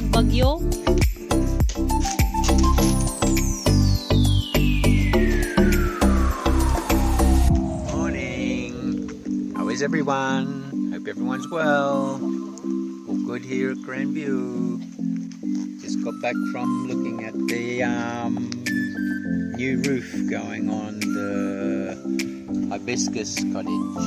nagbagyo. Morning. How is everyone? Hope everyone's well. All good here at Grandview. Just got back from looking at the new roof going on the hibiscus cottage.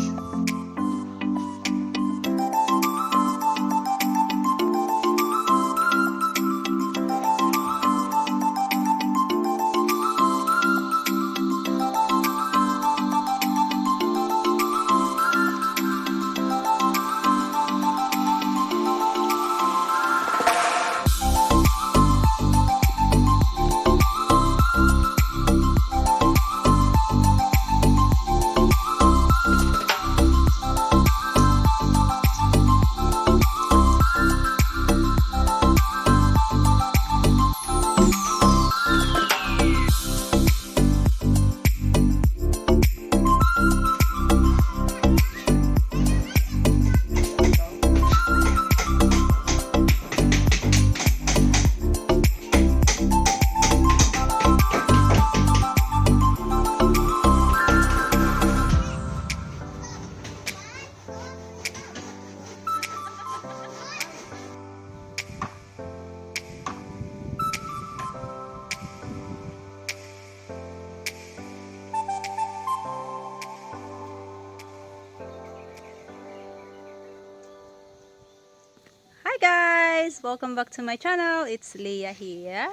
Hi guys! Welcome back to my channel. It's Leah here.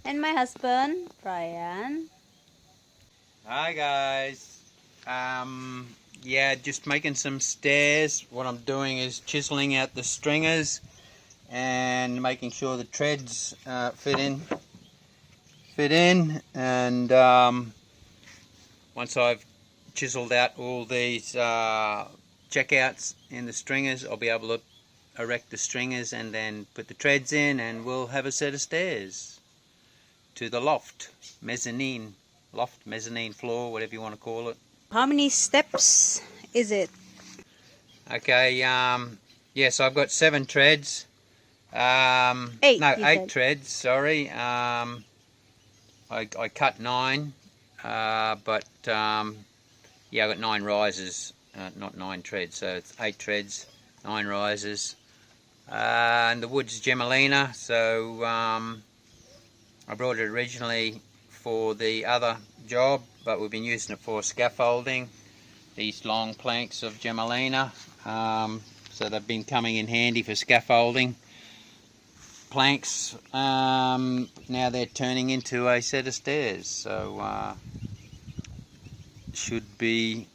And my husband, Brian. Hi guys. Yeah, just making some stairs. What I'm doing is chiseling out the stringers and making sure the treads fit in. And once I've chiseled out all these checkouts in the stringers, I'll be able to erect the stringers and then put the treads in, and we'll have a set of stairs to the loft, mezzanine floor, whatever you want to call it. How many steps is it? Okay, yeah, so I've got 7 treads. 8. No, 8 said. treads, sorry. I cut 9, but yeah, I got 9 risers, not 9 treads, so it's 8 treads, 9 risers. And the wood's Gemelina, so I brought it originally for the other job, but we've been using it for scaffolding, these long planks of Gemelina. So they've been coming in handy for scaffolding planks. Now they're turning into a set of stairs, so should be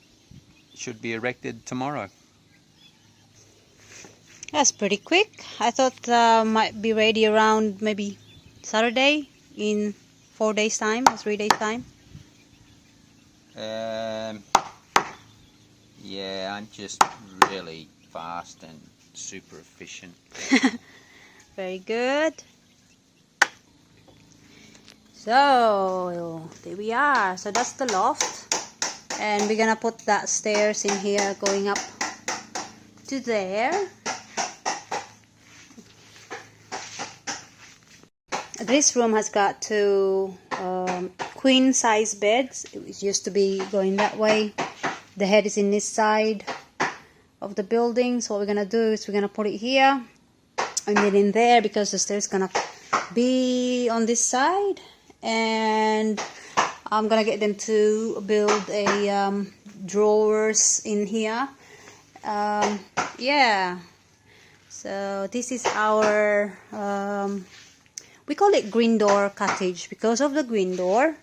erected tomorrow. That's pretty quick. I thought might be ready around maybe Saturday in 4 days time or 3 days time. Yeah, I'm just really fast and super efficient. Very good. So there we are. So that's the loft, and we're gonna put that stairs in here going up to there. This room has got 2 queen size beds. It used to be going that way. The head is in this side of the building. So what we're gonna do is we're gonna put it here and then in there, because the stairs gonna be on this side, and I'm gonna get them to build a drawers in here. Yeah, so this is our we call it green door cottage because of the green door,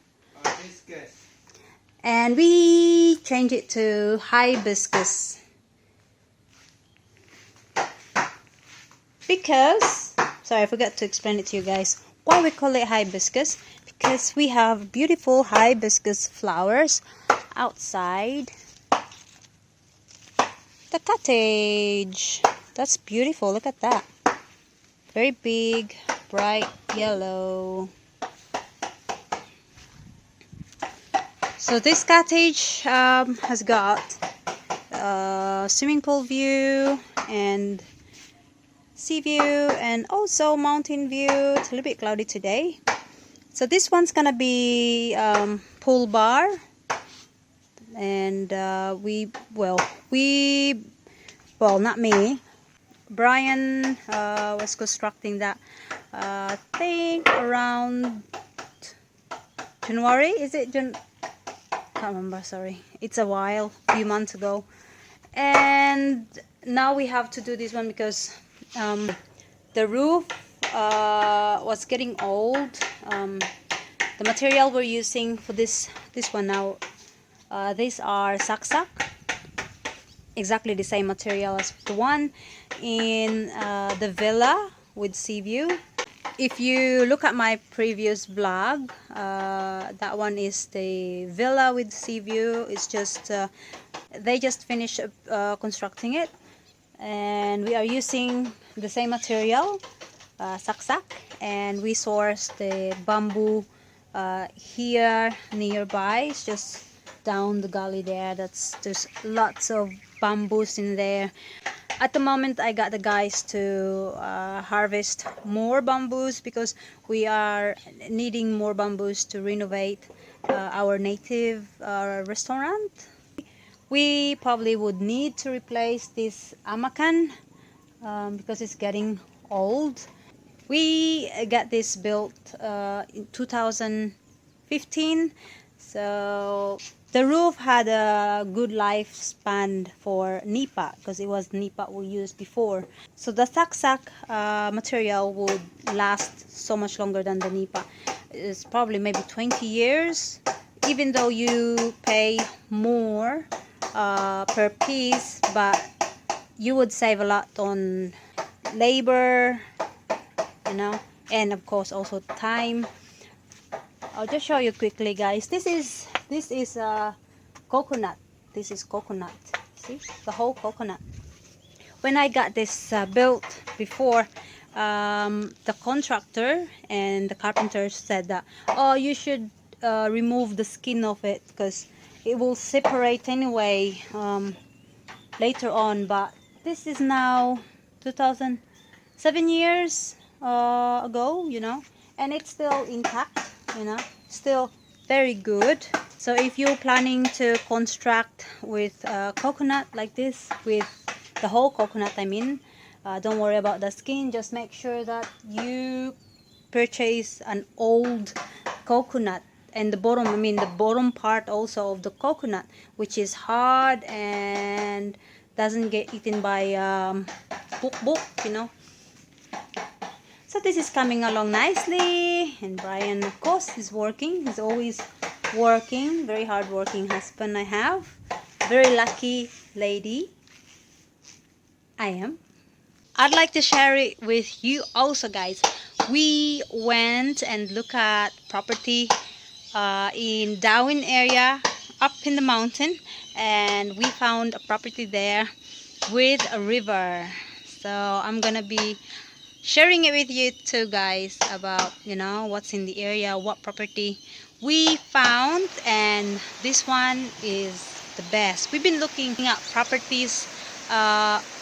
and we change it to hibiscus because, sorry, I forgot to explain it to you guys why we call it hibiscus, because we have beautiful hibiscus flowers outside the cottage. That's beautiful. Look at that. Very big, bright yellow. So this cottage has got a swimming pool view and sea view and also mountain view. It's a little bit cloudy today. So this one's gonna be pool bar, and well, not me. Brian was constructing that. I think around January. Is it Can't remember. Sorry, it's a while, few months ago. And now we have to do this one because the roof was getting old. The material we're using for this one now, these are Sak Sak, exactly the same material as the one in the villa with sea view. If you look at my previous vlog, that one is the villa with sea view. It's just they just finished constructing it, and we are using the same material, Sak Sak, and we sourced the bamboo here nearby. It's just down the gully there. There's lots of bamboos in there. At the moment, I got the guys to harvest more bamboos because we are needing more bamboos to renovate our native restaurant. We probably would need to replace this amakan because it's getting old. We got this built in 2015, so the roof had a good lifespan for nipa because it was nipa we used before. So the Sak Sak material would last so much longer than the nipa. It's probably maybe 20 years, even though you pay more per piece, but you would save a lot on labor, you know, and of course also time. I'll just show you quickly, guys. This is coconut. This is coconut. See, the whole coconut. When I got this built before, the contractor and the carpenter said that, oh, you should remove the skin of it because it will separate anyway later on. But this is now 2007 years ago, you know, and it's still intact, you know, still very good. So if you're planning to construct with coconut like this, with the whole coconut, I mean, don't worry about the skin. Just make sure that you purchase an old coconut, and the bottom, I mean the bottom part also of the coconut, which is hard and doesn't get eaten by book, you know. So this is coming along nicely, and Brian, of course, is working. He's always working. Very hard working husband I have. Very lucky lady I am. I'd like to share it with you also, guys. We went and looked at property in Darwin area up in the mountain, and we found a property there with a river. So I'm gonna be sharing it with you too, guys, about, you know, what's in the area, what property we found, and this one is the best. We've been looking at properties,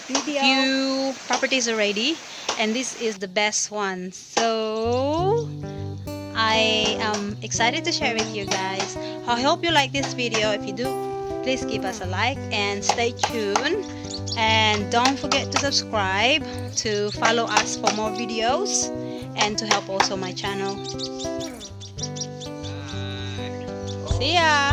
few properties already, and this is the best one. So I am excited to share with you guys. I hope you like this video. If you do, please give us a like and stay tuned, and don't forget to subscribe to follow us for more videos and to help also my channel. See ya.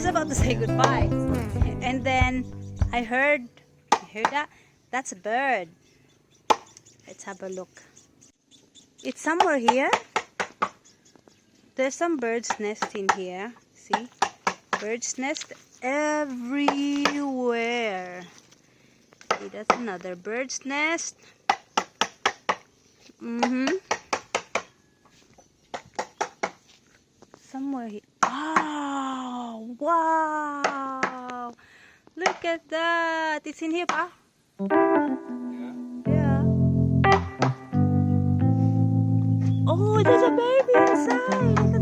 About to say goodbye, and then I heard, you heard that? That's a bird. Let's have a look. It's somewhere here. There's some birds nesting here. See? Bird's nest everywhere. See, that's another bird's nest. Somewhere here. Oh, wow! Look at that! It's in here, Pa? Yeah. Oh, there's a baby inside!